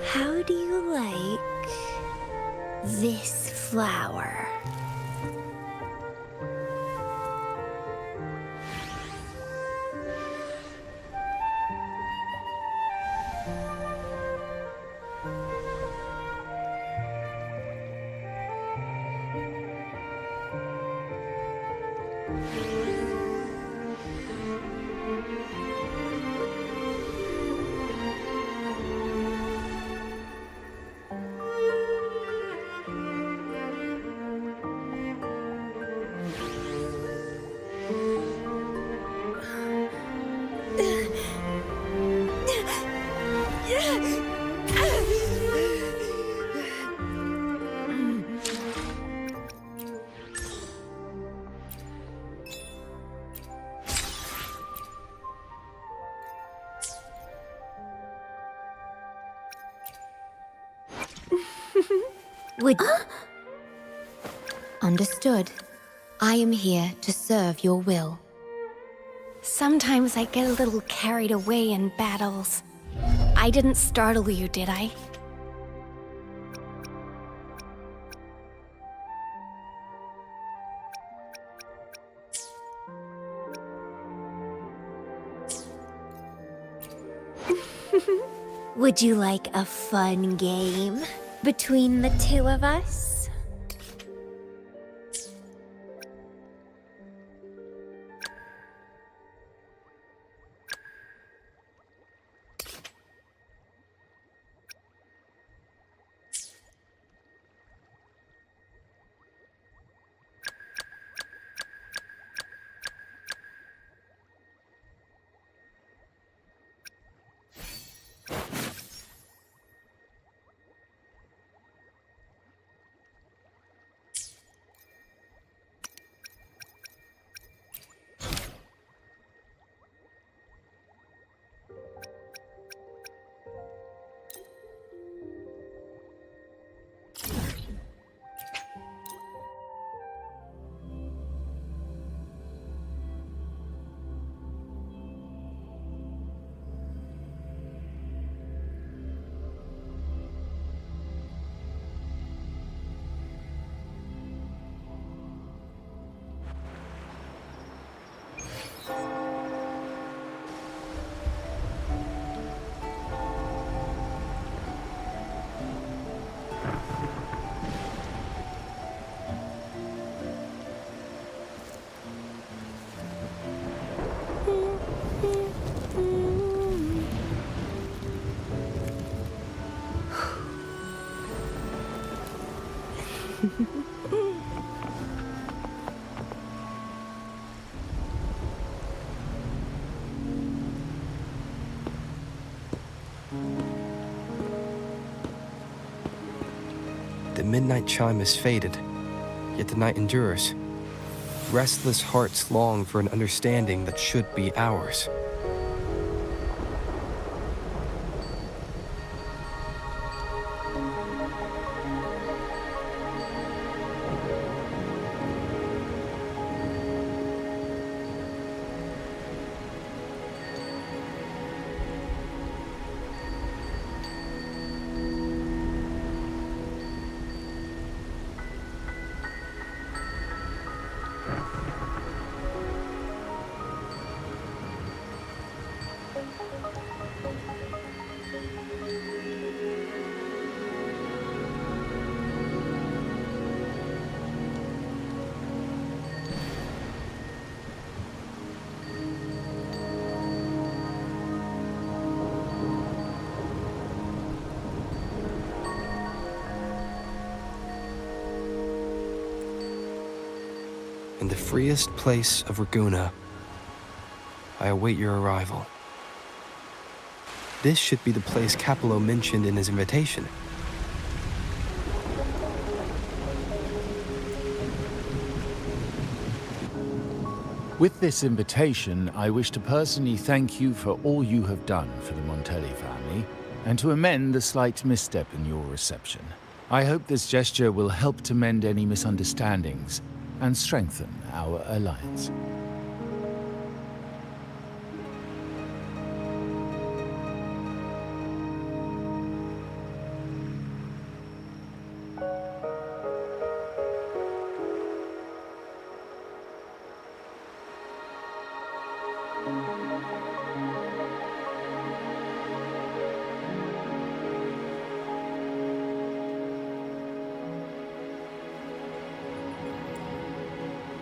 How do you like this flower? Understood. I am here to serve your will. Sometimes I get a little carried away in battles. I didn't startle you, did I? Would you like a fun game between the two of us? The midnight chime has faded, yet the night endures. Restless hearts long for an understanding that should be ours. In the freest place of Raguna, I await your arrival. This should be the place Capello mentioned in his invitation. With this invitation, I wish to personally thank you for all you have done for the Montelli family, and to amend the slight misstep in your reception. I hope this gesture will help to mend any misunderstandings and strengthen our alliance.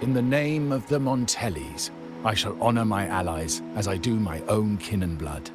In the name of the Montellis, I shall honor my allies as I do my own kin and blood.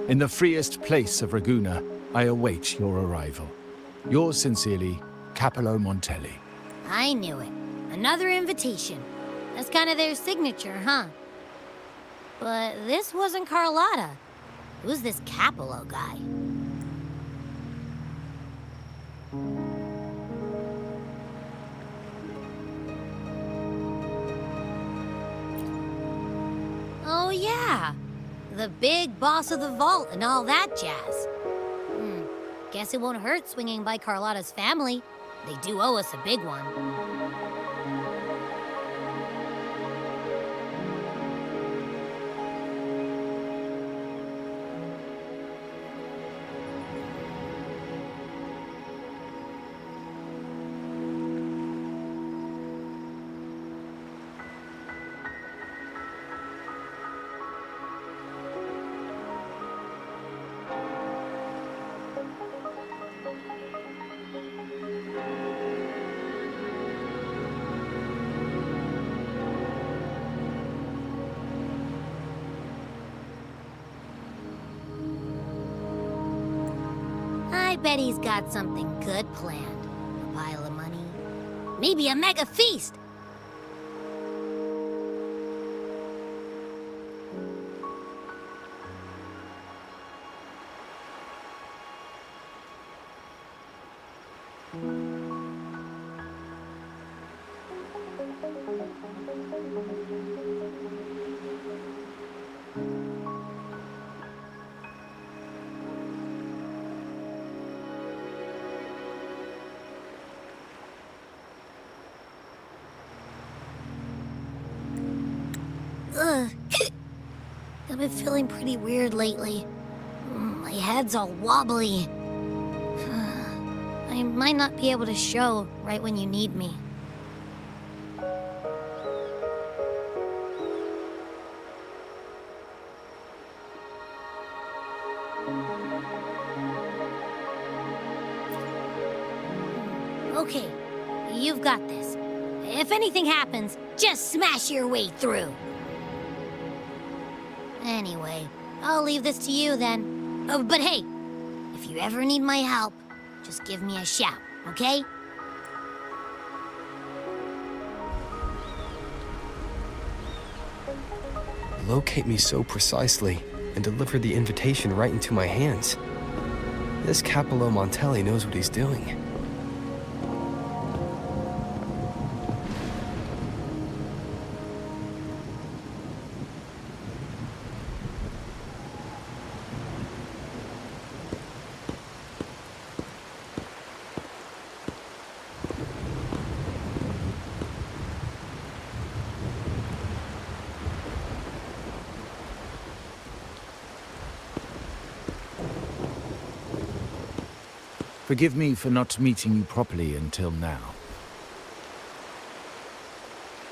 In the freest place of Ragusa, I await your arrival. Yours sincerely, Capello Montelli. I knew it. Another invitation. That's kind of their signature, huh? But this wasn't Carlotta. Who's this Capello guy? Oh yeah, the big boss of the vault and all that jazz. Guess it won't hurt swinging by Carlotta's family. They do owe us a big one. I bet he's got something good planned. A pile of money. Maybe a mega feast! Ugh. I've been feeling pretty weird lately. My head's all wobbly. I might not be able to show right when you need me. Okay, you've got this. If anything happens, just smash your way through. Anyway, I'll leave this to you then. Oh, but hey, if you ever need my help, just give me a shout, okay? Locate me so precisely and deliver the invitation right into my hands. This Capello Montelli knows what he's doing. Forgive me for not meeting you properly until now.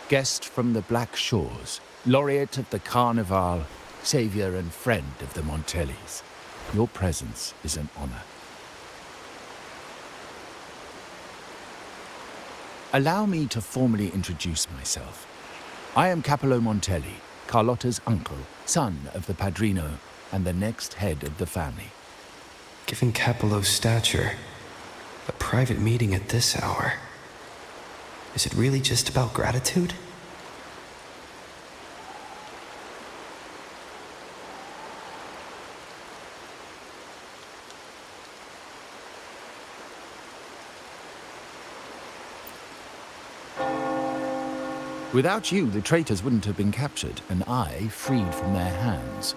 Guest from the Black Shores, laureate of the Carnival, savior and friend of the Montellis. Your presence is an honor. Allow me to formally introduce myself. I am Capello Montelli, Carlotta's uncle, son of the Padrino, and the next head of the family. Given Capello's stature, A private meeting at this hour. Is it really just about gratitude? Without you, the traitors wouldn't have been captured, and I freed from their hands.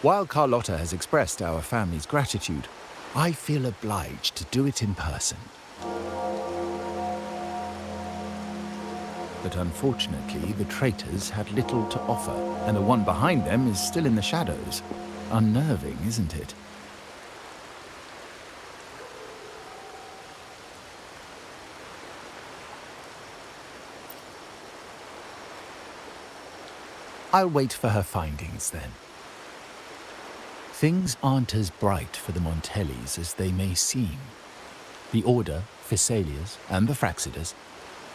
While Carlotta has expressed our family's gratitude, I feel obliged to do it in person. But unfortunately, the traitors had little to offer, and the one behind them is still in the shadows. Unnerving, isn't it? I'll wait for her findings, then. Things aren't as bright for the Montellis as they may seem. The Order, Physaelias, and the Fraxidas,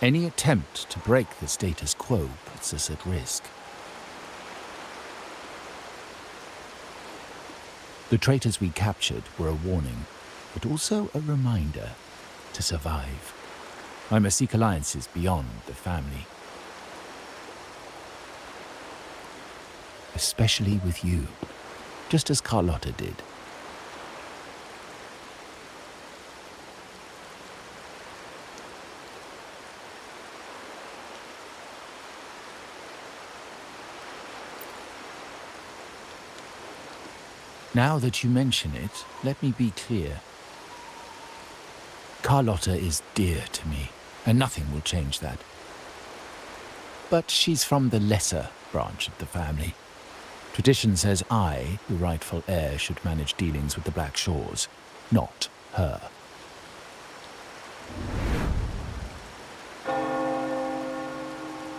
any attempt to break the status quo puts us at risk. The traitors we captured were a warning, but also a reminder to survive. I must seek alliances beyond the family. Especially with you, just as Carlotta did. Now that you mention it, let me be clear. Carlotta is dear to me, and nothing will change that. But she's from the lesser branch of the family. Tradition says I, the rightful heir, should manage dealings with the Black Shores, not her.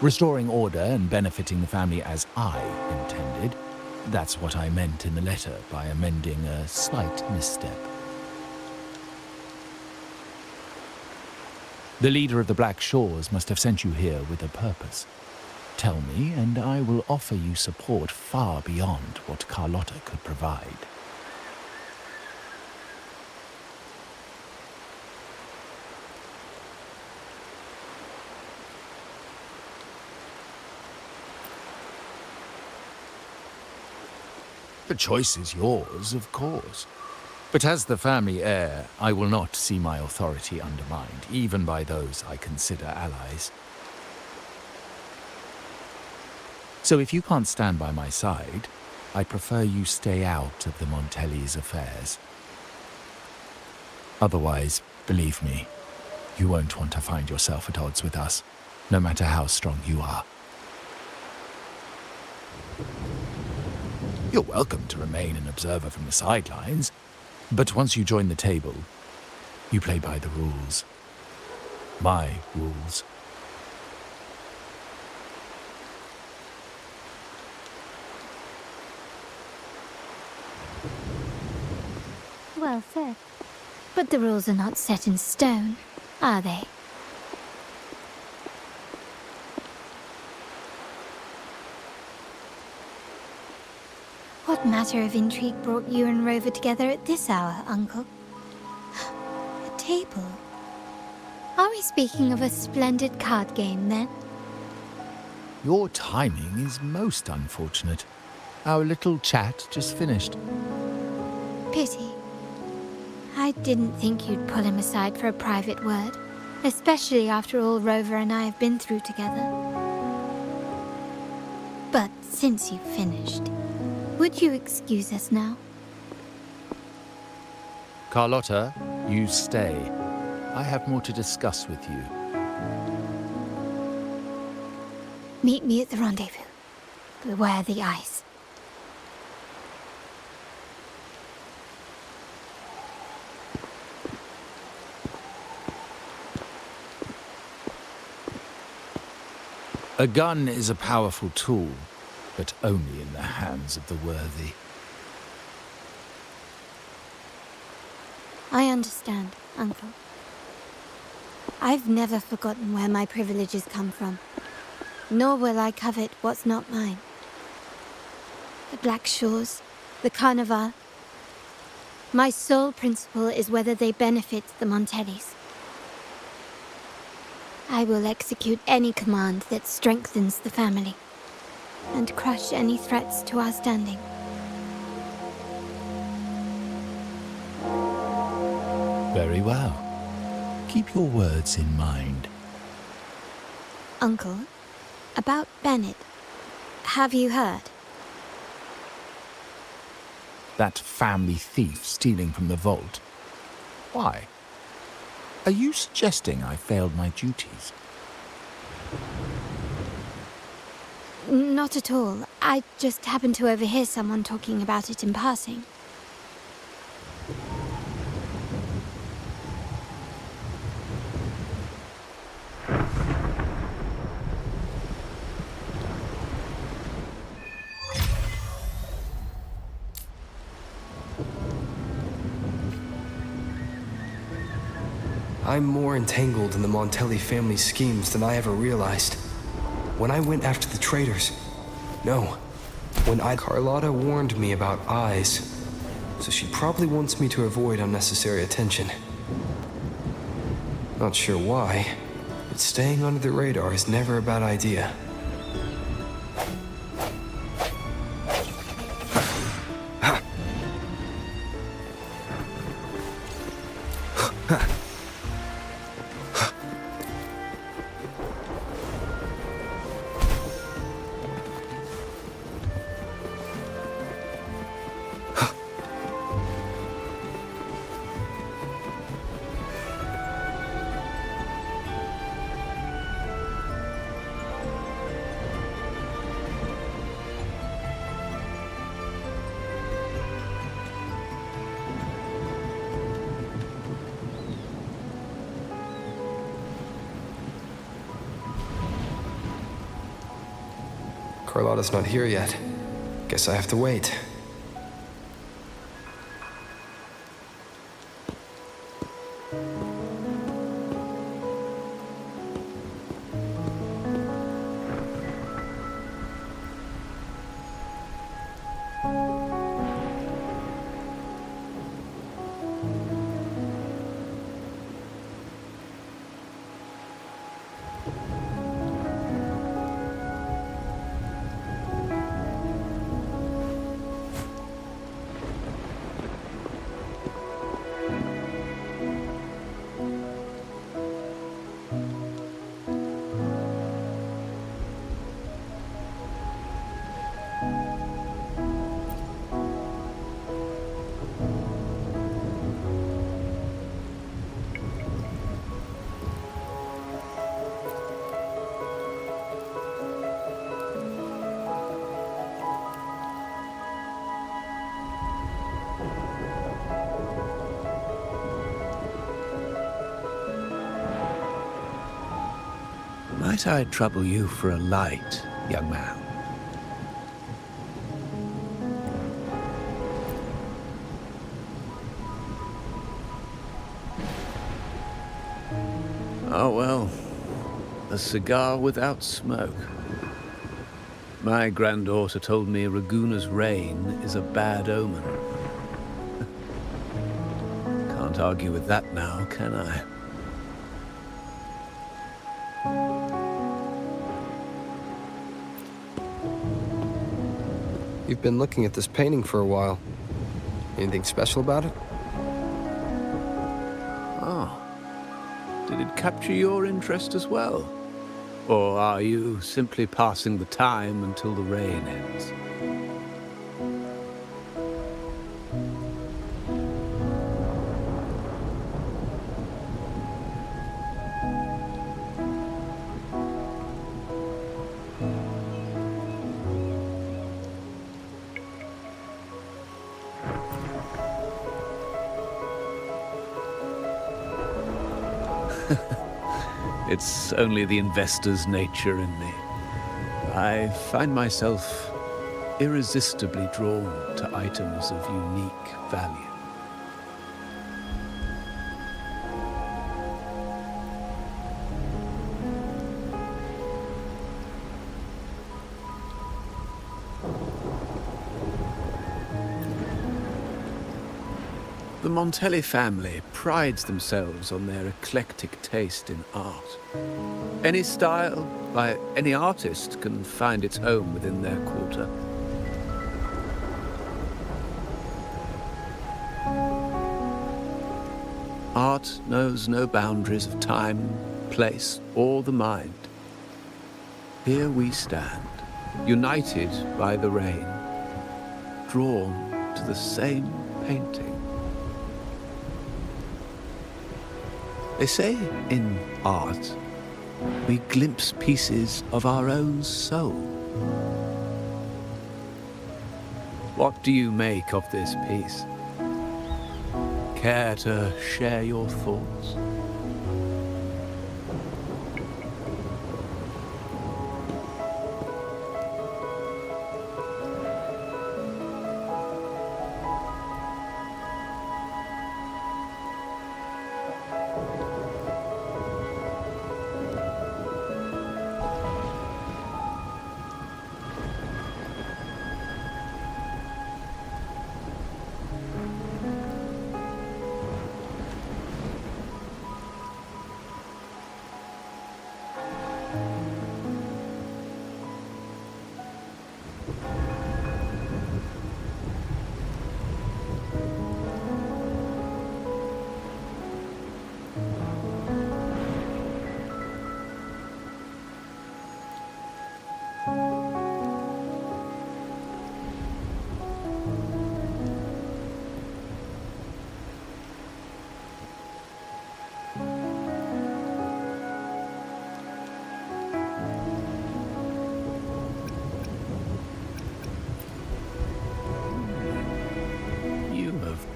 Restoring order and benefiting the family as I intended, that's what I meant in the letter by amending a slight misstep. The leader of the Black Shores must have sent you here with a purpose. Tell me, and I will offer you support far beyond what Carlotta could provide. The choice is yours, of course. But as the family heir, I will not see my authority undermined, even by those I consider allies. So if you can't stand by my side, I prefer you stay out of the Montellis' affairs. Otherwise, believe me, you won't want to find yourself at odds with us, no matter how strong you are. You're welcome to remain an observer from the sidelines, but once you join the table, you play by the rules. My rules. Well said. But the rules are not set in stone, are they? What matter of intrigue brought you and Rover together at this hour, Uncle? A table? Are we speaking of a splendid card game, then? Your timing is most unfortunate. Our little chat just finished. Pity. I didn't think you'd pull him aside for a private word, especially after all Rover and I have been through together. But since you've finished, would you excuse us now? Carlotta, you stay. I have more to discuss with you. Meet me at the rendezvous. Beware the ice. A gun is a powerful tool, but only in the hands of the worthy. I understand, Uncle. I've never forgotten where my privileges come from, nor will I covet what's not mine. The Black Shores, the Carnival. My sole principle is whether they benefit the Montellis. I will execute any command that strengthens the family, and crush any threats to our standing. Very well. Keep your words in mind. Uncle, about Bennett, have you heard? That family thief stealing from the vault. Why? Are you suggesting I failed my duties? Not at all. I just happened to overhear someone talking about it in passing. I'm more entangled in the Montelli family schemes than I ever realized. When I went after the traitors... No. Carlotta warned me about eyes, so she probably wants me to avoid unnecessary attention. Not sure why, but staying under the radar is never a bad idea. Carlotta's not here yet. Guess I have to wait. Might I trouble you for a light, young man? Oh, well, a cigar without smoke. My granddaughter told me Raguna's rain is a bad omen. Can't argue with that now, can I? You've been looking at this painting for a while. Anything special about it? Oh. Did it capture your interest as well? Or are you simply passing the time until the rain ends? It's only the investor's nature in me. I find myself irresistibly drawn to items of unique value. The Montelli family prides themselves on their eclectic taste in art. Any style by any artist can find its home within their quarter. Art knows no boundaries of time, place, or the mind. Here we stand, united by the rain, drawn to the same painting. They say in art, we glimpse pieces of our own soul. What do you make of this piece? Care to share your thoughts?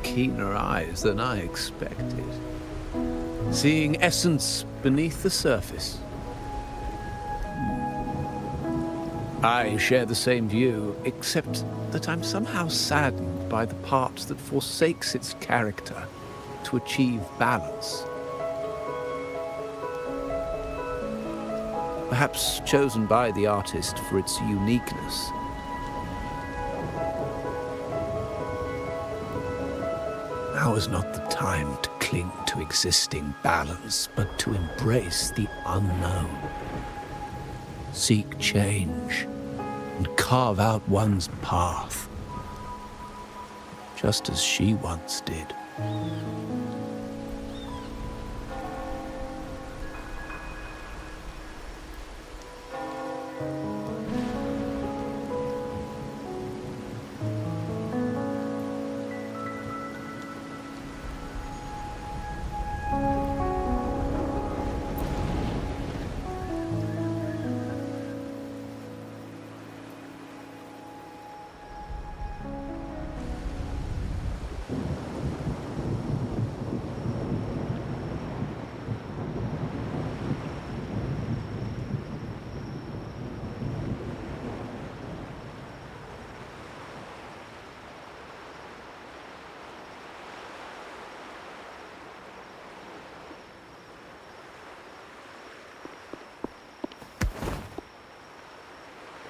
Keener eyes than I expected. Seeing essence beneath the surface. I share the same view, except that I'm somehow saddened by the part that forsakes its character to achieve balance. Perhaps chosen by the artist for its uniqueness. Now is not the time to cling to existing balance, but to embrace the unknown. Seek change and carve out one's path, just as she once did.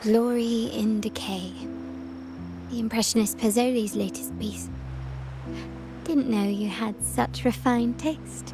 Glory in Decay. The Impressionist Pazzoli's latest piece. Didn't know you had such refined taste.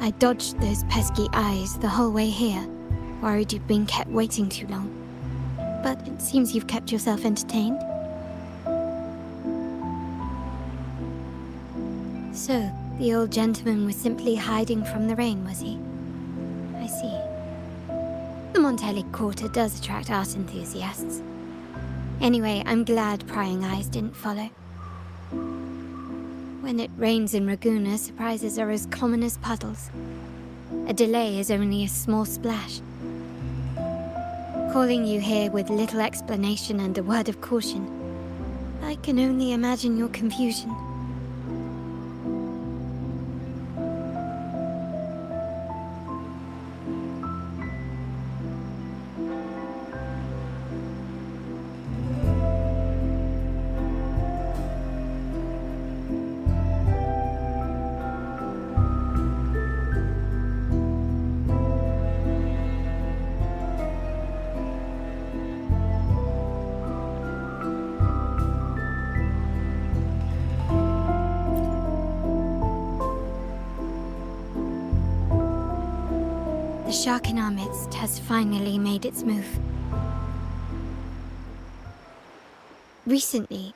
I dodged those pesky eyes the whole way here, worried you'd been kept waiting too long. But it seems you've kept yourself entertained. So, the old gentleman was simply hiding from the rain, was he? I see. The Montelli Quarter does attract art enthusiasts. Anyway, I'm glad prying eyes didn't follow. When it rains in Ragusa, surprises are as common as puddles. A delay is only a small splash. Calling you here with little explanation and a word of caution, I can only imagine your confusion. shark in our midst has finally made its move. Recently,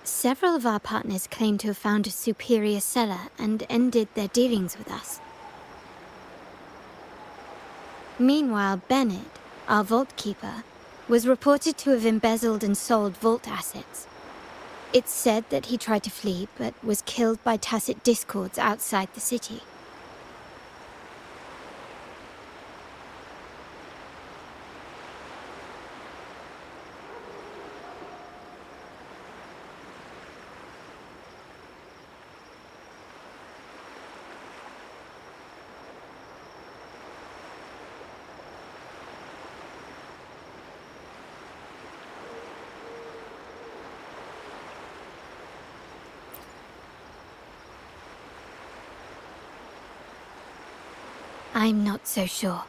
several of our partners claim to have found a superior cellar and ended their dealings with us. Meanwhile, Bennett, our vault keeper, was reported to have embezzled and sold vault assets. It's said that he tried to flee, but was killed by tacit discords outside the city. I'm not so sure.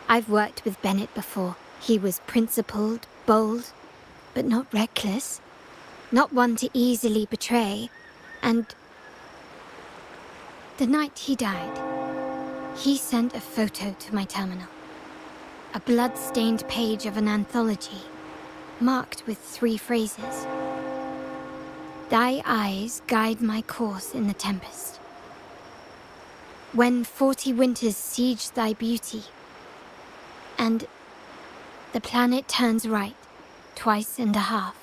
I've worked with Bennett before. He was principled, bold, but not reckless. Not one to easily betray. And the night he died, he sent a photo to my terminal. A blood-stained page of an anthology, marked with 3 phrases. Thy eyes guide my course in the tempest. When 40 winters siege thy beauty, and the planet turns right, twice and a half.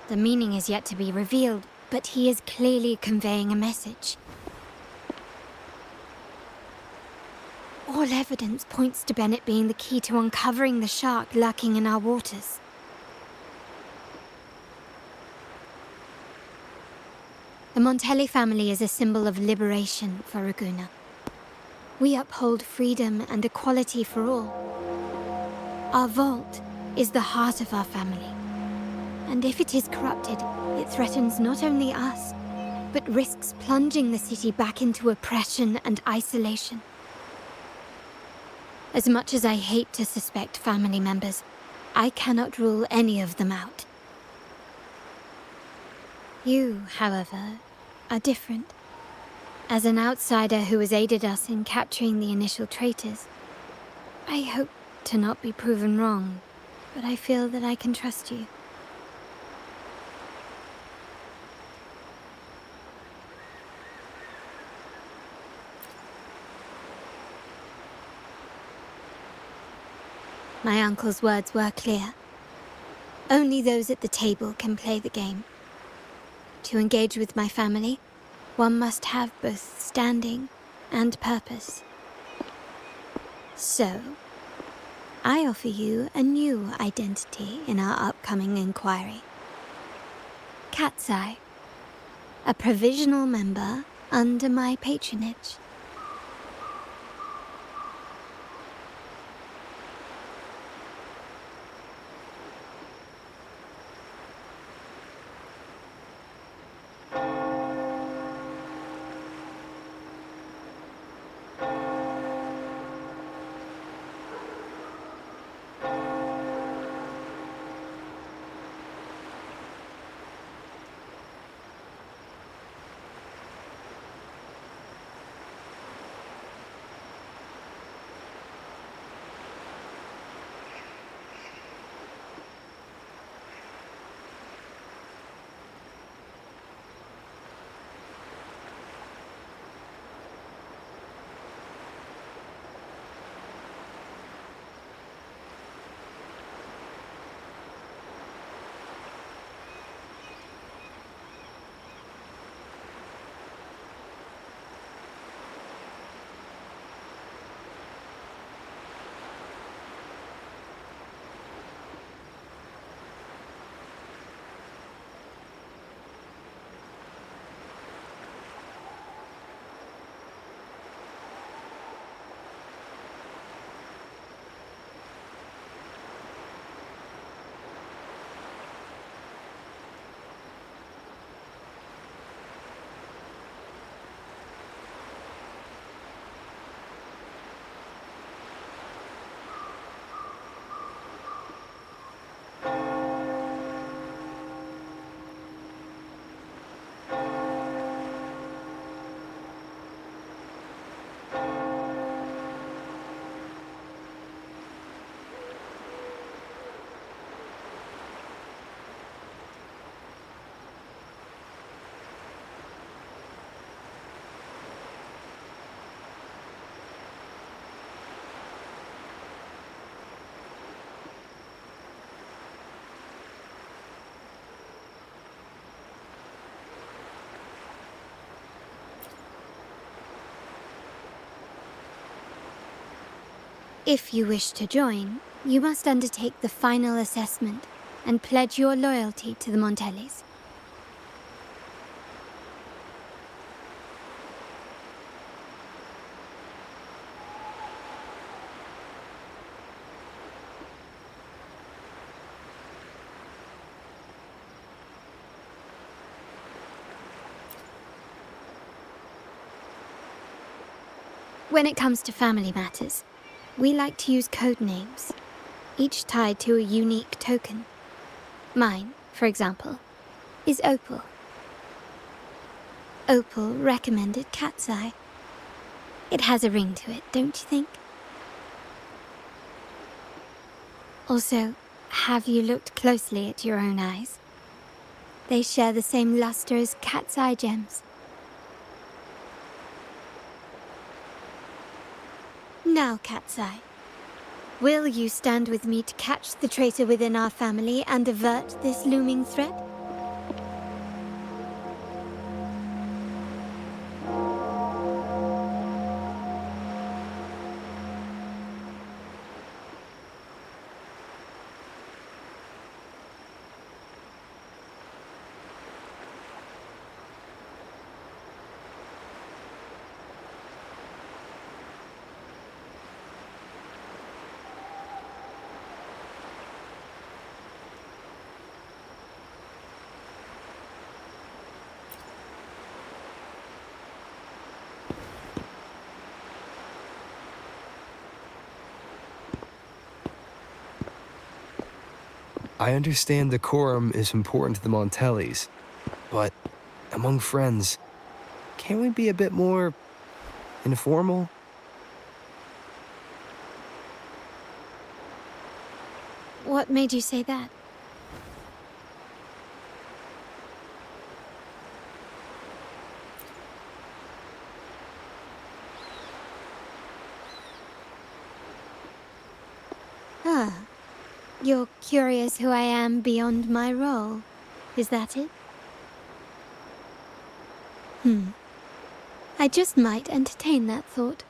The meaning is yet to be revealed, but he is clearly conveying a message. All evidence points to Bennett being the key to uncovering the shark lurking in our waters. The Montelli family is a symbol of liberation for Raguna. We uphold freedom and equality for all. Our vault is the heart of our family. And if it is corrupted, it threatens not only us, but risks plunging the city back into oppression and isolation. As much as I hate to suspect family members, I cannot rule any of them out. You, however, are different. As an outsider who has aided us in capturing the initial traitors, I hope to not be proven wrong, but I feel that I can trust you. My uncle's words were clear. Only those at the table can play the game. To engage with my family, one must have both standing and purpose. So, I offer you a new identity in our upcoming inquiry. Cat's Eye, a provisional member under my patronage. If you wish to join, you must undertake the final assessment and pledge your loyalty to the Montellis. When it comes to family matters, we like to use code names, each tied to a unique token. Mine, for example, is Opal. Opal recommended Cat's Eye. It has a ring to it, don't you think? Also, have you looked closely at your own eyes? They share the same luster as Cat's Eye gems. Now, Cat's Eye, will you stand with me to catch the traitor within our family and avert this looming threat? I understand decorum is important to the Montellis, but among friends, can't we be a bit more informal? What made you say that? Ah. You're curious who I am beyond my role, is that it? I just might entertain that thought.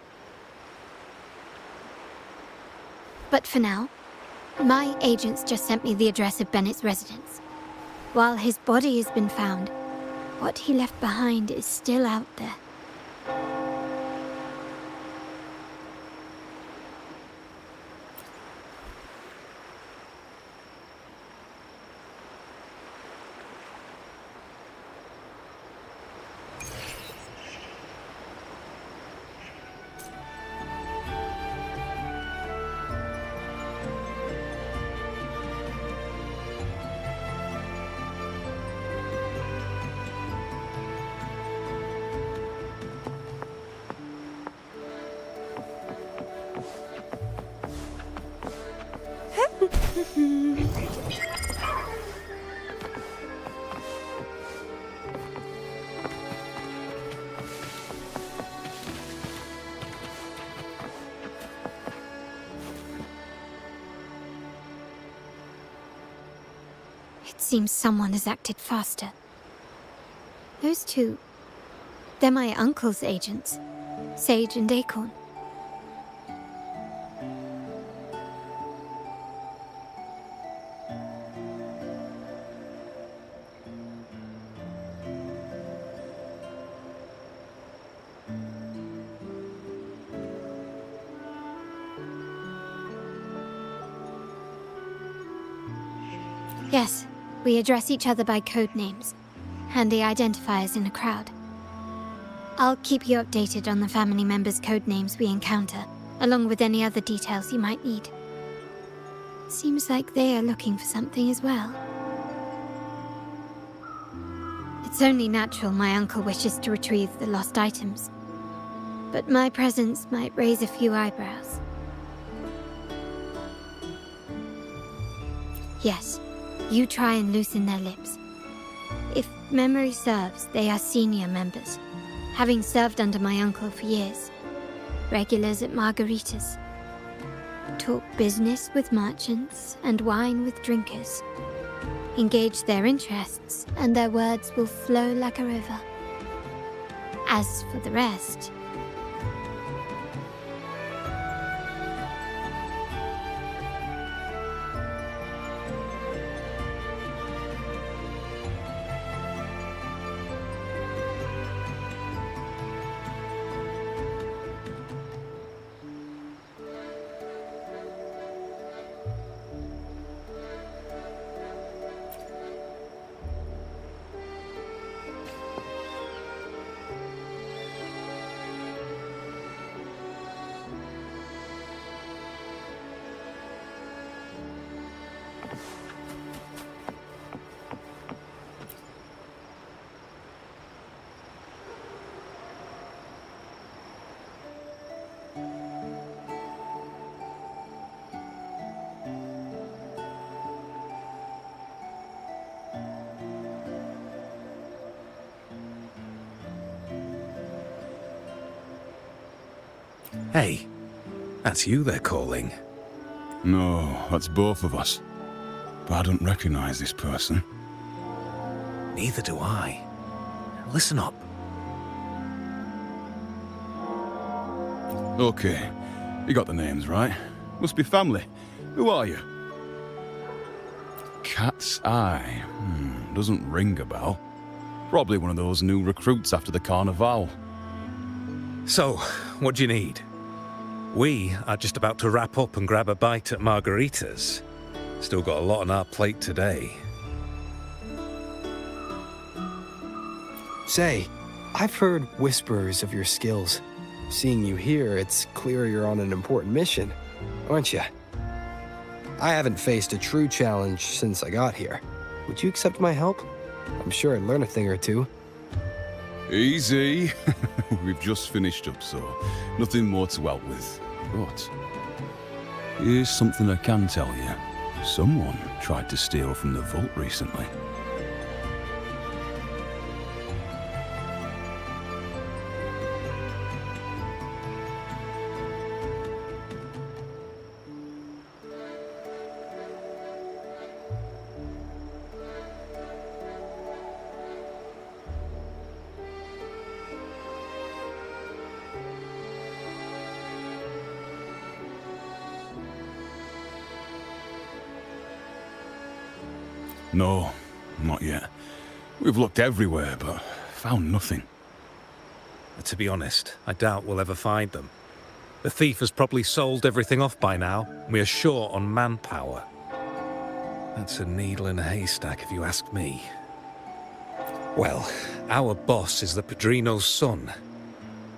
But for now, my agents just sent me the address of Bennett's residence. While his body has been found, what he left behind is still out there. It seems someone has acted faster. Those two, they're my uncle's agents, Sage and Acorn. Yes, we address each other by code names, handy identifiers in a crowd. I'll keep you updated on the family members' code names we encounter, along with any other details you might need. Seems like they are looking for something as well. It's only natural my uncle wishes to retrieve the lost items, but my presence might raise a few eyebrows. Yes. You try and loosen their lips. If memory serves, they are senior members, having served under my uncle for years. Regulars at margaritas. Talk business with merchants and wine with drinkers. Engage their interests, and their words will flow like a river. As for the rest... Hey, that's you they're calling. No, that's both of us. But I don't recognize this person. Neither do I. Listen up. Okay, you got the names right. Must be family. Who are you? Cat's Eye. Doesn't ring a bell. Probably one of those new recruits after the Carnival. So, what do you need? We are just about to wrap up and grab a bite at Margarita's. Still got a lot on our plate today. Say, I've heard whispers of your skills. Seeing you here, it's clear you're on an important mission, aren't you? I haven't faced a true challenge since I got here. Would you accept my help? I'm sure I'd learn a thing or two. Easy. We've just finished up, so nothing more to help with. But here's something I can tell you. Someone tried to steal from the vault recently. No, not yet. We've looked everywhere, but found nothing. To be honest, I doubt we'll ever find them. The thief has probably sold everything off by now. We are short on manpower. That's a needle in a haystack, if you ask me. Well, our boss is the Padrino's son.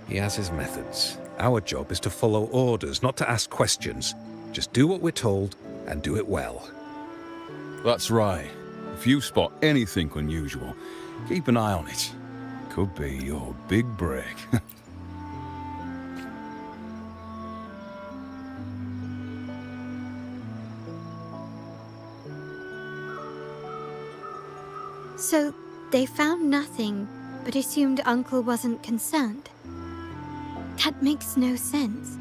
He has his methods. Our job is to follow orders, not to ask questions. Just do what we're told, and do it well. That's right. If you spot anything unusual, keep an eye on it. Could be your big break. So, they found nothing, but assumed Uncle wasn't concerned. That makes no sense.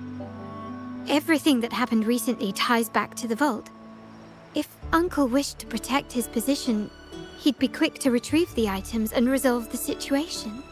Everything that happened recently ties back to the vault. If Uncle wished to protect his position, he'd be quick to retrieve the items and resolve the situation.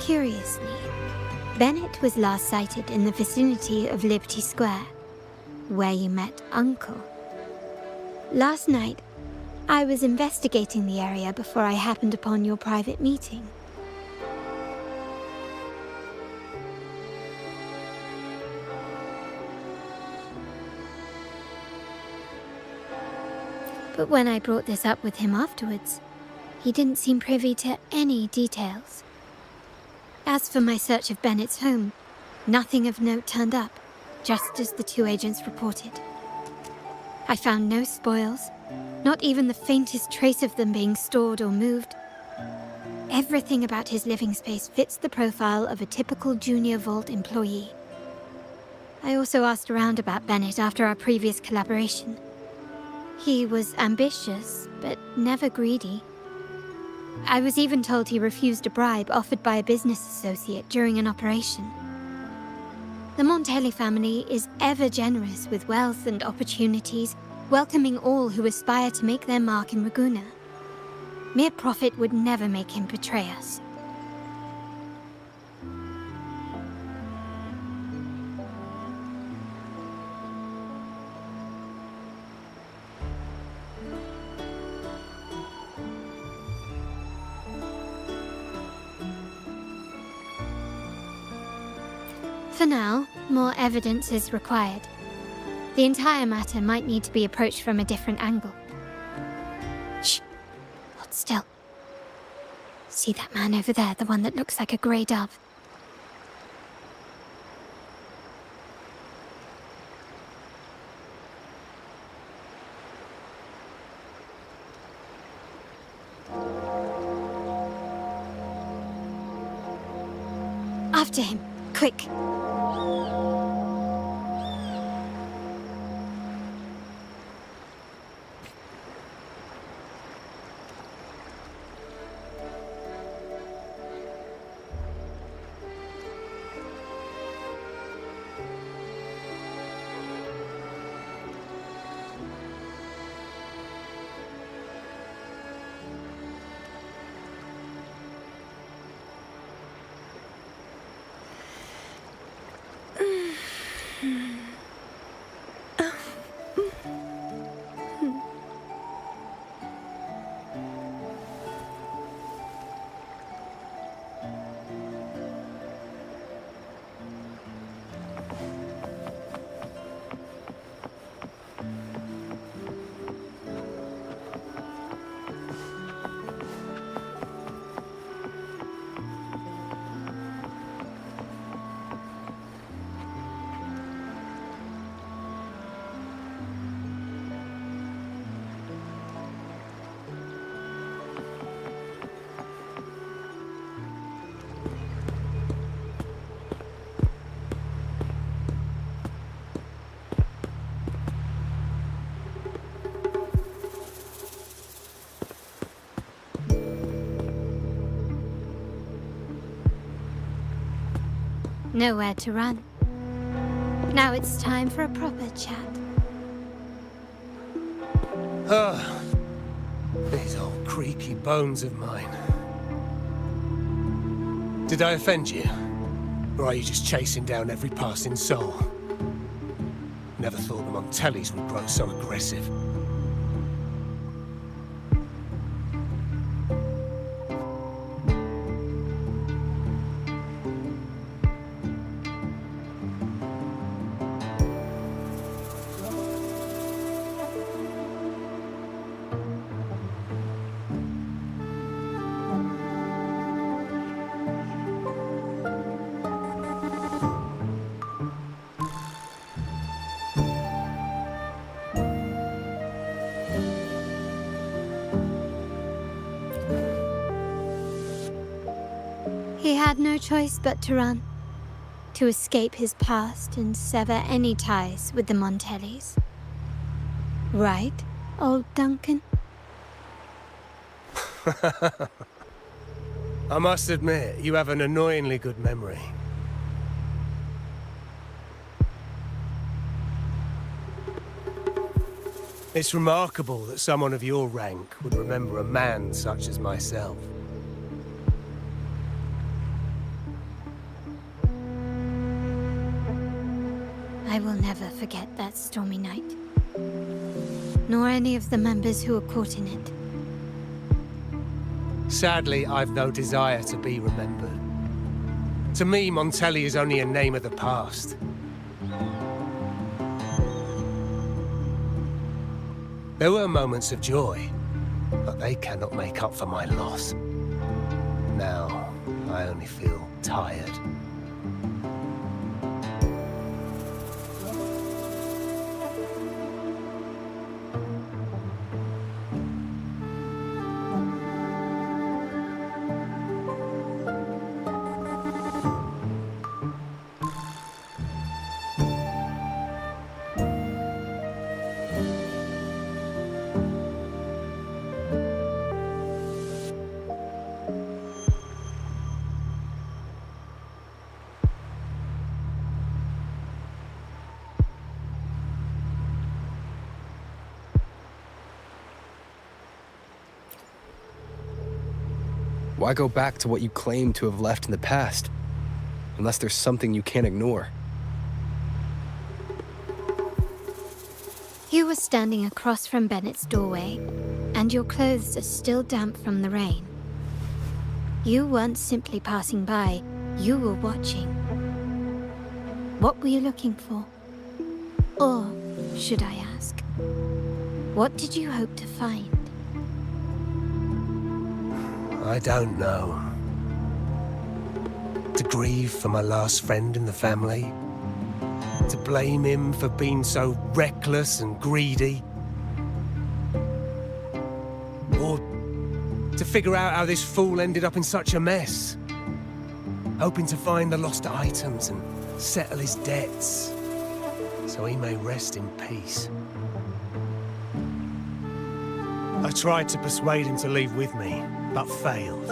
Curiously, Bennett was last sighted in the vicinity of Liberty Square, where you met Uncle. Last night, I was investigating the area before I happened upon your private meeting. But when I brought this up with him afterwards, he didn't seem privy to any details. As for my search of Bennett's home, nothing of note turned up, just as the two agents reported. I found no spoils, not even the faintest trace of them being stored or moved. Everything about his living space fits the profile of a typical Junior Vault employee. I also asked around about Bennett after our previous collaboration. He was ambitious, but never greedy. I was even told he refused a bribe offered by a business associate during an operation. The Montelli family is ever generous with wealth and opportunities, welcoming all who aspire to make their mark in Ragusa. Mere profit would never make him betray us. For now, more evidence is required. The entire matter might need to be approached from a different angle. Shh! Hold still. See that man over there, the one that looks like a grey dove? After him, quick. Nowhere to run. Now it's time for a proper chat. These old creaky bones of mine. Did I offend you? Or are you just chasing down every passing soul? Never thought the Montellis would grow so aggressive. He had no choice but to run, to escape his past and sever any ties with the Montellis. Right, old Duncan? I must admit, you have an annoyingly good memory. It's remarkable that someone of your rank would remember a man such as myself. I will never forget that stormy night. Nor any of the members who were caught in it. Sadly, I've no desire to be remembered. To me, Montelli is only a name of the past. There were moments of joy, but they cannot make up for my loss. Now, I only feel tired. Why go back to what you claim to have left in the past? Unless there's something you can't ignore. You were standing across from Bennett's doorway, and your clothes are still damp from the rain. You weren't simply passing by, you were watching. What were you looking for? Or, should I ask, what did you hope to find? I don't know. To grieve for my last friend in the family? To blame him for being so reckless and greedy? Or to figure out how this fool ended up in such a mess? hoping to find the lost items and settle his debts, so he may rest in peace. I tried to persuade him to leave with me, but failed.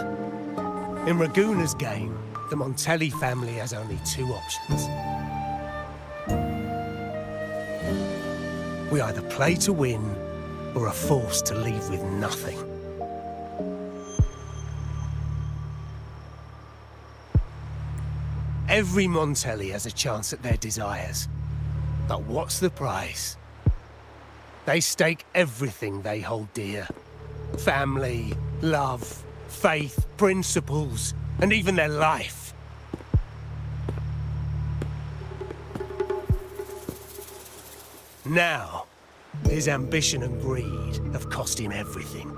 In Raguna's game, the Montelli family has only two options. We either play to win, or are forced to leave with nothing. Every Montelli has a chance at their desires. But what's the prize? They stake everything they hold dear. Family, love, faith, principles, and even their life. Now, his ambition and greed have cost him everything.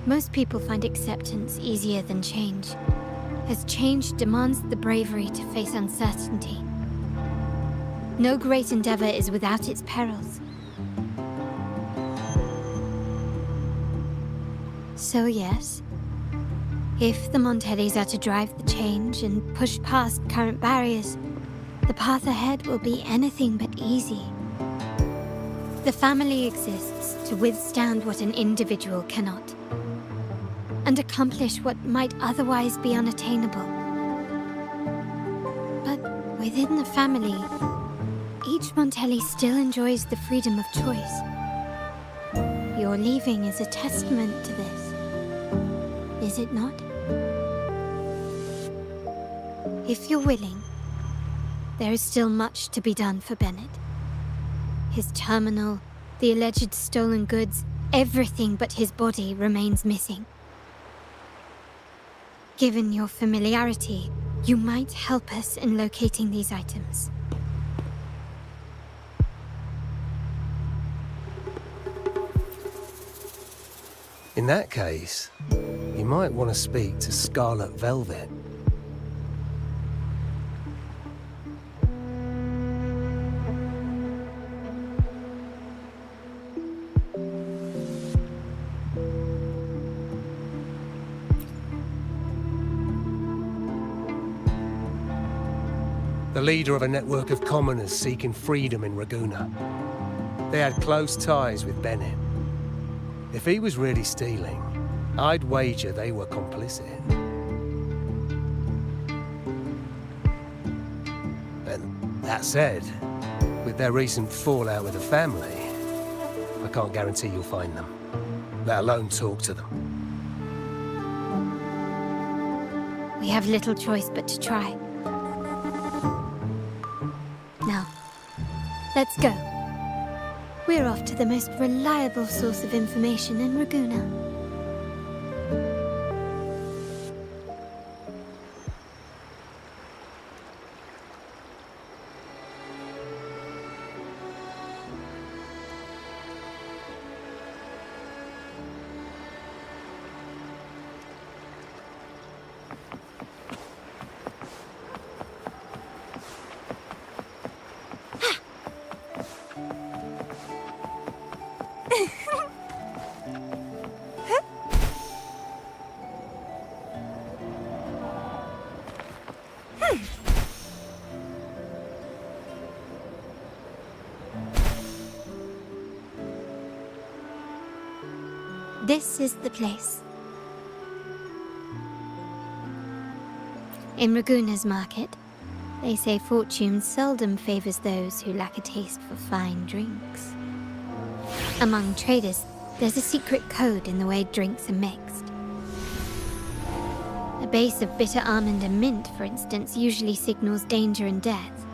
Most people find acceptance easier than change, as change demands the bravery to face uncertainty. No great endeavor is without its perils. So yes, if the Montellis are to drive the change and push past current barriers, the path ahead will be anything but easy. The family exists to withstand what an individual cannot, and accomplish what might otherwise be unattainable. But within the family, each Montelli still enjoys the freedom of choice. Your leaving is a testament to this, is it not? If you're willing, there is still much to be done for Bennett. His terminal, the alleged stolen goods, everything but his body remains missing. Given your familiarity, you might help us in locating these items. In that case, you might want to speak to Scarlet Velvet. The leader of a network of commoners seeking freedom in Raguna. They had close ties with Bennett. If he was really stealing, I'd wager they were complicit. And that said, with their recent fallout with the family, I can't guarantee you'll find them, let alone talk to them. We have little choice but to try. Now, let's go. We're off to the most reliable source of information in Raguna. This is the place. In Raguna's market, they say fortune seldom favors those who lack a taste for fine drinks. Among traders, there's a secret code in the way drinks are mixed. A base of bitter almond and mint, for instance, usually signals danger and death.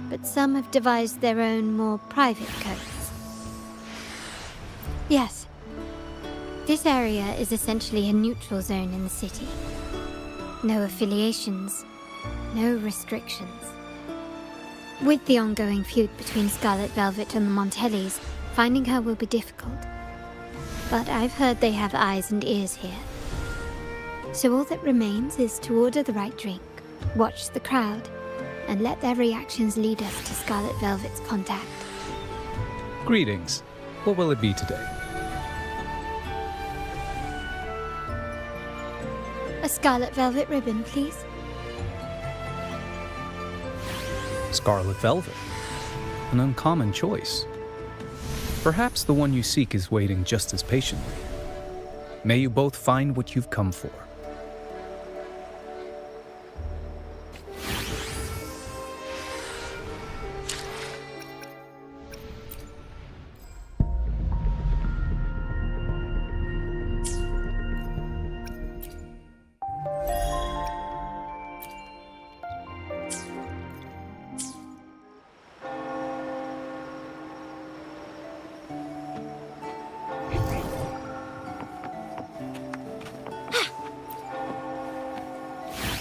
But some have devised their own, more private codes. Yes. This area is essentially a neutral zone in the city. No affiliations, no restrictions. With the ongoing feud between Scarlet Velvet and the Montellis, finding her will be difficult. But I've heard they have eyes and ears here. So all that remains is to order the right drink, watch the crowd, and let their reactions lead us to Scarlet Velvet's contact. Greetings. What will it be today? A scarlet velvet ribbon, please. Scarlet velvet. An uncommon choice. Perhaps the one you seek is waiting just as patiently. May you both find what you've come for.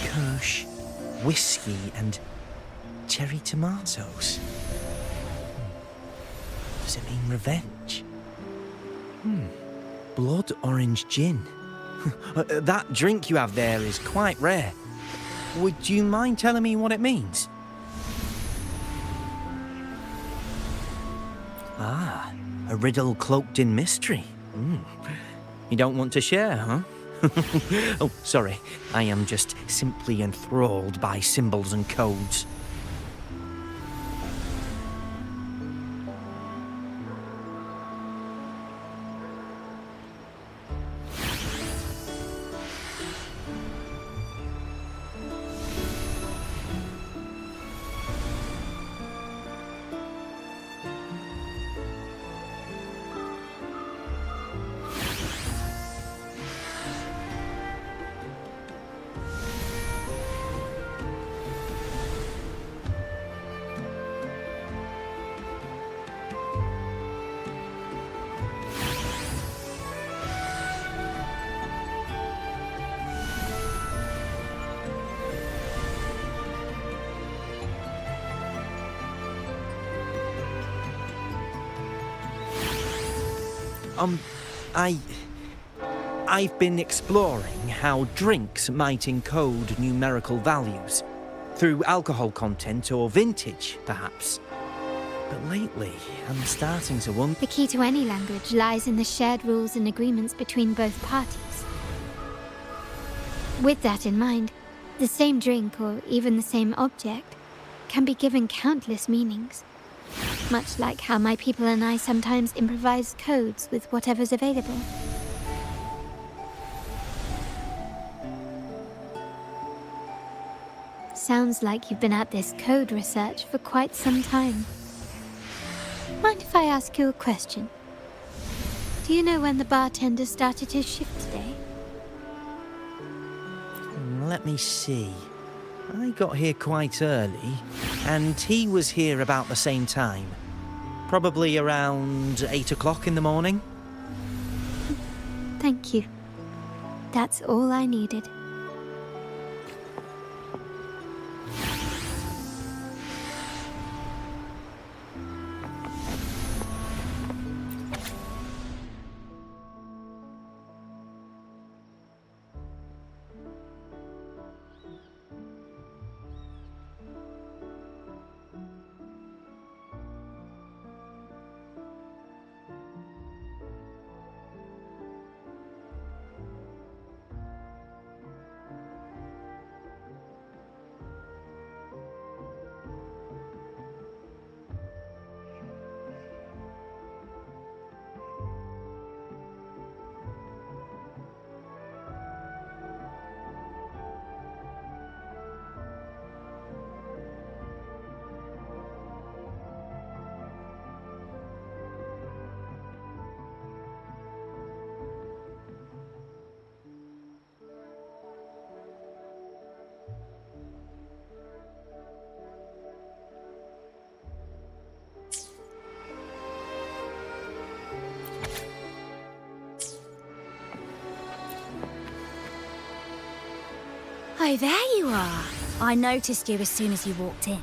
Kirsch, whiskey, and cherry tomatoes. Does it mean revenge? Blood orange gin. That drink you have there is quite rare. Would you mind telling me what it means? Ah, a riddle cloaked in mystery. You don't want to share, huh? Oh, sorry. I am just simply enthralled by symbols and codes. I've been exploring how drinks might encode numerical values through alcohol content or vintage, perhaps. But lately, I'm starting to wonder... The key to any language lies in the shared rules and agreements between both parties. With that in mind, the same drink or even the same object can be given countless meanings. Much like how my people and I sometimes improvise codes with whatever's available. Sounds like you've been at this code research for quite some time. Mind if I ask you a question? Do you know when the bartender started his shift today? Let me see. I got here quite early, and he was here about the same time. Probably around 8 o'clock in the morning. Thank you. That's all I needed. Oh, there you are. I noticed you as soon as you walked in.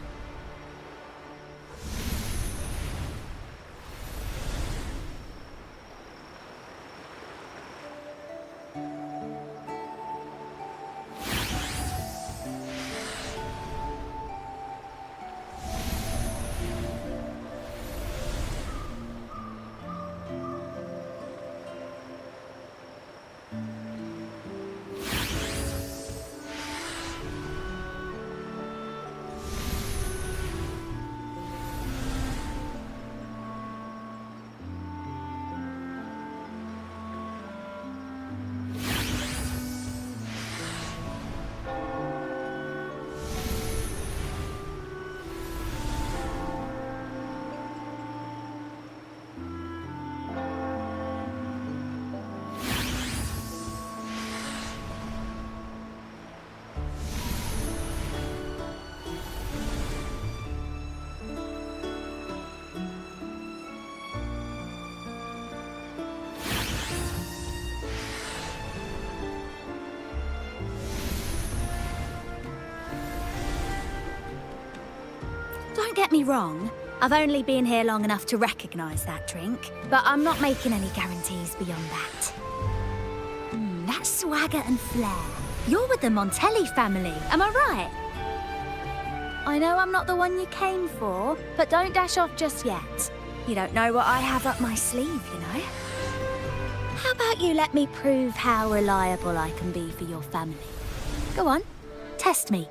Don't get me wrong, I've only been here long enough to recognise that drink, but I'm not making any guarantees beyond that. That swagger and flair. You're with the Montelli family, am I right? I know I'm not the one you came for, but don't dash off just yet. You don't know what I have up my sleeve, you know? How about you let me prove how reliable I can be for your family? Go on, test me.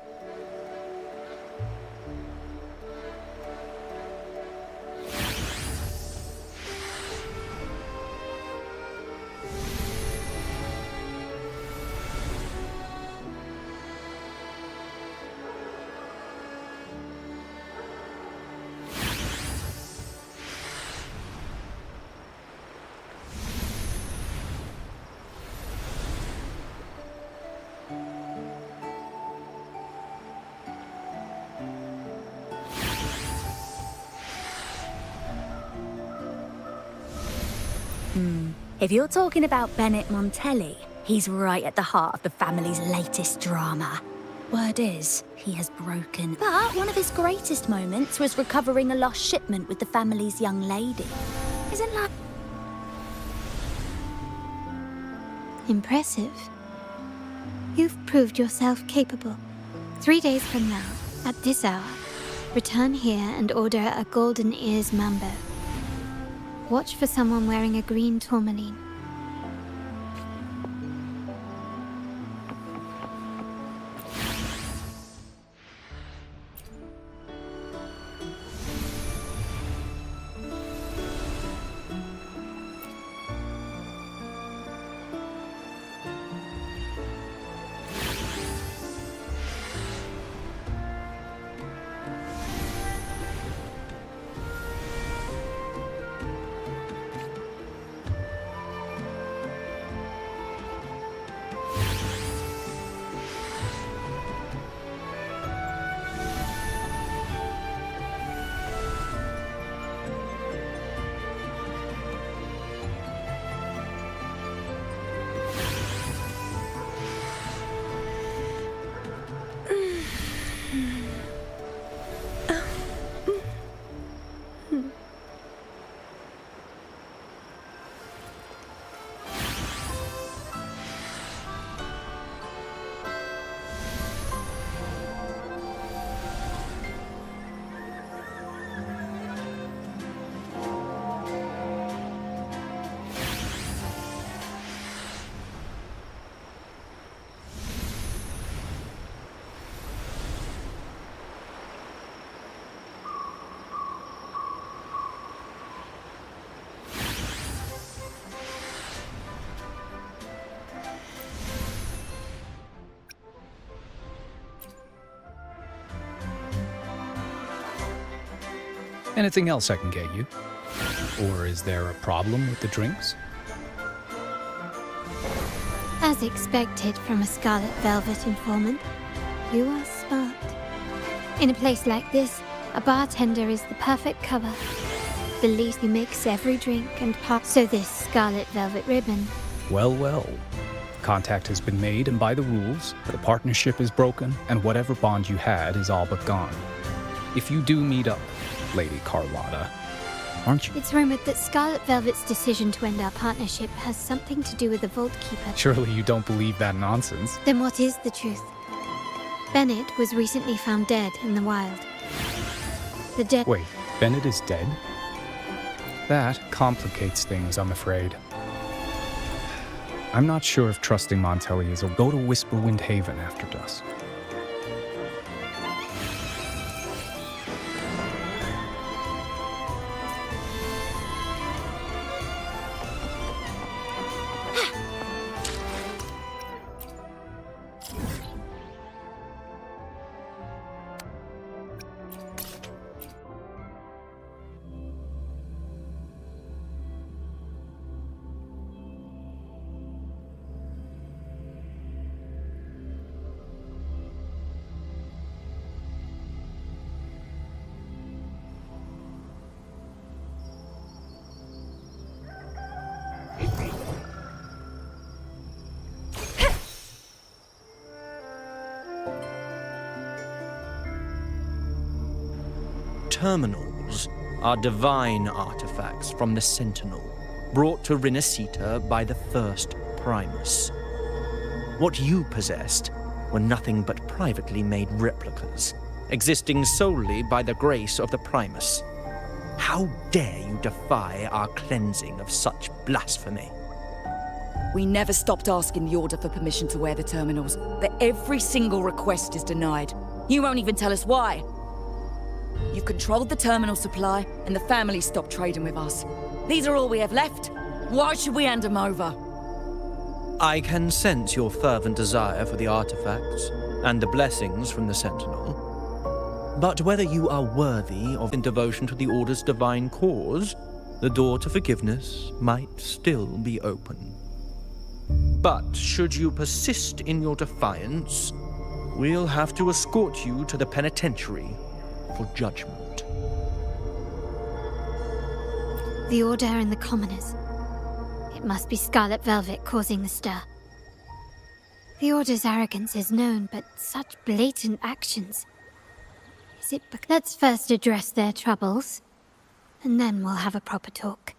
If you're talking about Bennett Montelli, he's right at the heart of the family's latest drama. Word is, he has broken. But one of his greatest moments was recovering a lost shipment with the family's young lady. Isn't that... Impressive. You've proved yourself capable. 3 days from now, at this hour, return here and order a golden ears mambo. Watch for someone wearing a green tourmaline. Anything else I can get you? Or is there a problem with the drinks? As expected from a Scarlet Velvet informant, you are smart. In a place like this, a bartender is the perfect cover. The least you mix every drink and pop. So this Scarlet Velvet ribbon. Well, well. Contact has been made, and by the rules, the partnership is broken, and whatever bond you had is all but gone. If you do meet up, Lady Carlotta, aren't you? It's rumored that Scarlet Velvet's decision to end our partnership has something to do with the Vault Keeper. Surely you don't believe that nonsense. Then what is the truth? Bennett was recently found dead in the wild. The dead... Wait, Bennett is dead? That complicates things, I'm afraid. I'm not sure if trusting Montelli is a go to Whisperwind Haven after dusk. terminals are divine artifacts from the Sentinel, brought to Rinascita by the first Primus. What you possessed were nothing but privately made replicas, existing solely by the grace of the Primus. How dare you defy our cleansing of such blasphemy? We never stopped asking the Order for permission to wear the terminals, but every single request is denied. You won't even tell us why. You've controlled the terminal supply, and the family stopped trading with us. These are all we have left. Why should we hand them over? I can sense your fervent desire for the artifacts and the blessings from the Sentinel. But whether you are worthy of in devotion to the Order's divine cause, the door to forgiveness might still be open. But should you persist in your defiance, we'll have to escort you to the penitentiary for judgment. The Order and the Commoners. It must be Scarlet Velvet causing the stir. The Order's arrogance is known, but such blatant actions. Is it Let's first address their troubles, and then we'll have a proper talk.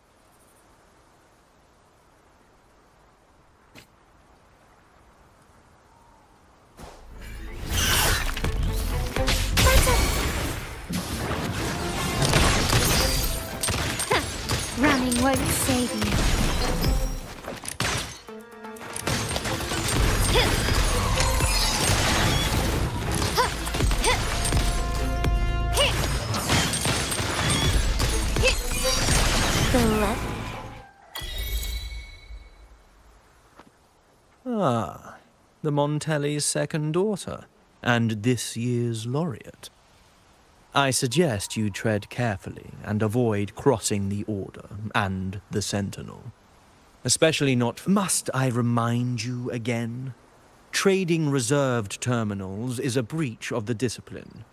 Running won't save you. Ah, the Montelli's second daughter, and this year's laureate. I suggest you tread carefully and avoid crossing the Order and the Sentinel. Especially not... Must I remind you again? Trading reserved terminals is a breach of the discipline.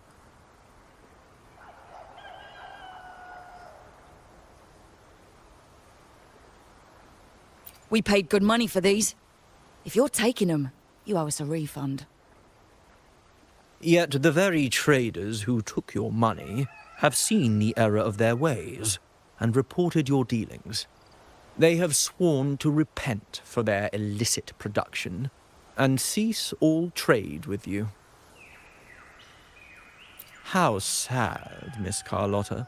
We paid good money for these. If you're taking them, you owe us a refund. Yet the very traders who took your money have seen the error of their ways and reported your dealings. They have sworn to repent for their illicit production and cease all trade with you. How sad, Miss Carlotta.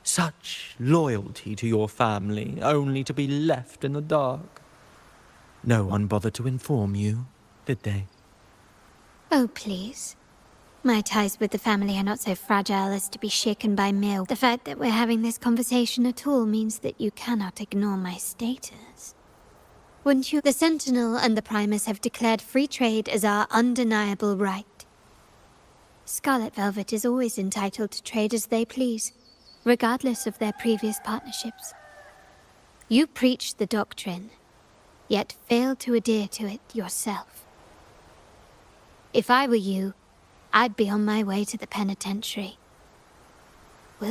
Such loyalty to your family, only to be left in the dark. No one bothered to inform you, did they? Oh, please. My ties with the family are not so fragile as to be shaken by mail. The fact that we're having this conversation at all means that you cannot ignore my status. Wouldn't you? The Sentinel and the Primus have declared free trade as our undeniable right. Scarlet Velvet is always entitled to trade as they please, regardless of their previous partnerships. You preach the doctrine, yet fail to adhere to it yourself. If I were you, I'd be on my way to the penitentiary.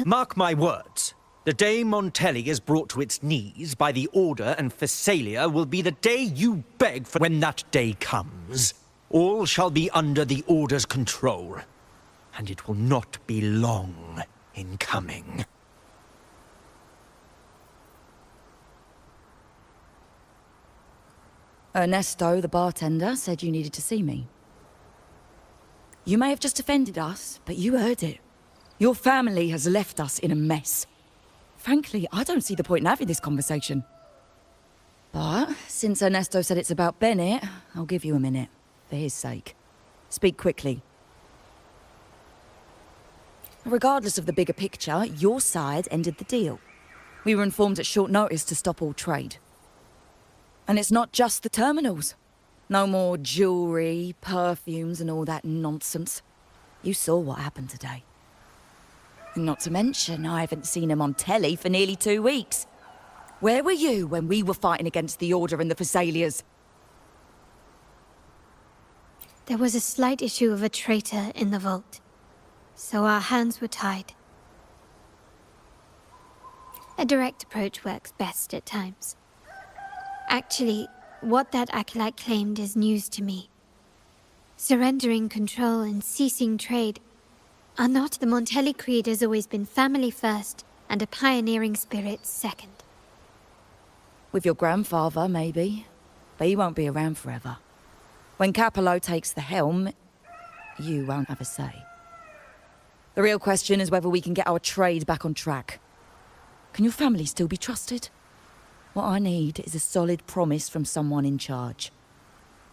Mark my words. The day Montelli is brought to its knees by the Order and Phasalia will be the day you beg for. When that day comes, all shall be under the Order's control, and it will not be long in coming. Ernesto, the bartender, said you needed to see me. You may have just offended us, but you heard it. Your family has left us in a mess. Frankly, I don't see the point in having this conversation. But since Ernesto said it's about Bennett, I'll give you a minute, for his sake. Speak quickly. Regardless of the bigger picture, your side ended the deal. We were informed at short notice to stop all trade. And it's not just the terminals. No more jewelry, perfumes, and all that nonsense. You saw what happened today. Not to mention, I haven't seen him on telly for nearly 2 weeks. Where were you when we were fighting against the Order and the Phasalias? There was a slight issue of a traitor in the vault, so our hands were tied. A direct approach works best at times. Actually, what that acolyte claimed is news to me. Surrendering control and ceasing trade Are not the Montelli creed has always been family first and a pioneering spirit second? With your grandfather, maybe. But he won't be around forever. When Capello takes the helm, you won't have a say. The real question is whether we can get our trade back on track. Can your family still be trusted? What I need is a solid promise from someone in charge.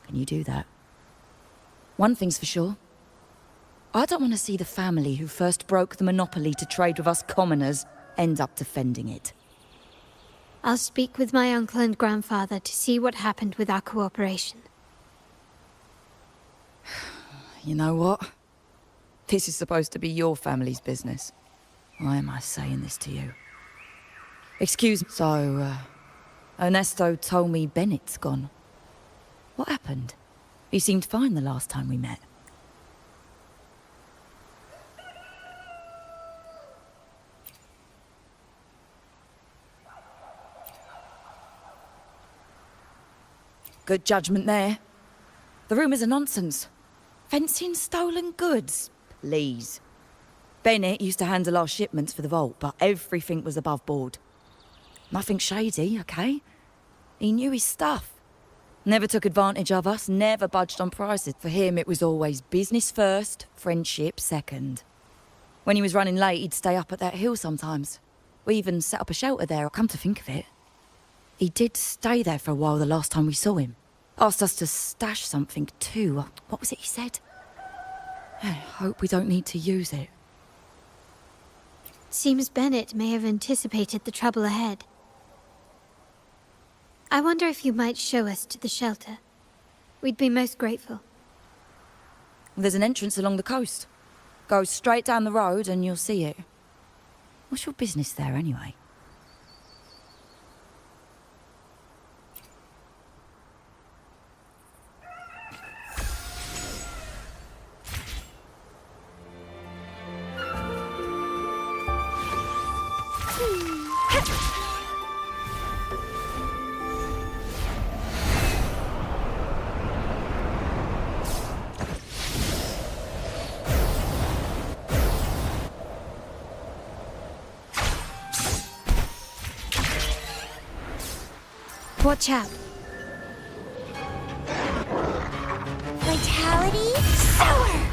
Can you do that? One thing's for sure. I don't want to see the family who first broke the monopoly to trade with us commoners end up defending it. I'll speak with my uncle and grandfather to see what happened with our cooperation. You know what? This is supposed to be your family's business. Why am I saying this to you? Excuse me. So, Ernesto told me Bennett's gone. What happened? He seemed fine the last time we met. Good judgment there. The rumours are nonsense. Fencing stolen goods, please. Bennett used to handle our shipments for the vault, but everything was above board. Nothing shady, okay? He knew his stuff. Never took advantage of us, never budged on prices. For him, it was always business first, friendship second. When he was running late, he'd stay up at that hill sometimes. We even set up a shelter there, come to think of it. He did stay there for a while the last time we saw him. Asked us to stash something too. What was it he said? I hope we don't need to use it. Seems Bennett may have anticipated the trouble ahead. I wonder if you might show us to the shelter. We'd be most grateful. There's an entrance along the coast. Go straight down the road and you'll see it. What's your business there anyway? Watch out. Vitality sour!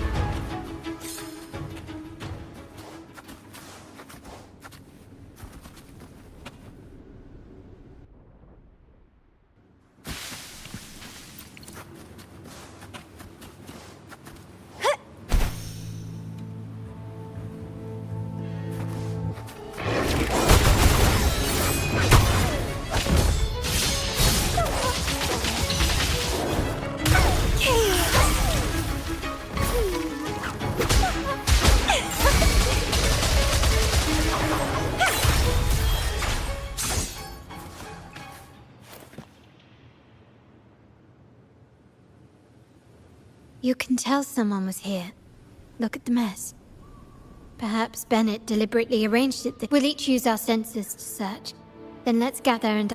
You can tell someone was here. Look at the mess. Perhaps Bennett deliberately arranged it. We'll each use our senses to search. Then let's gather and...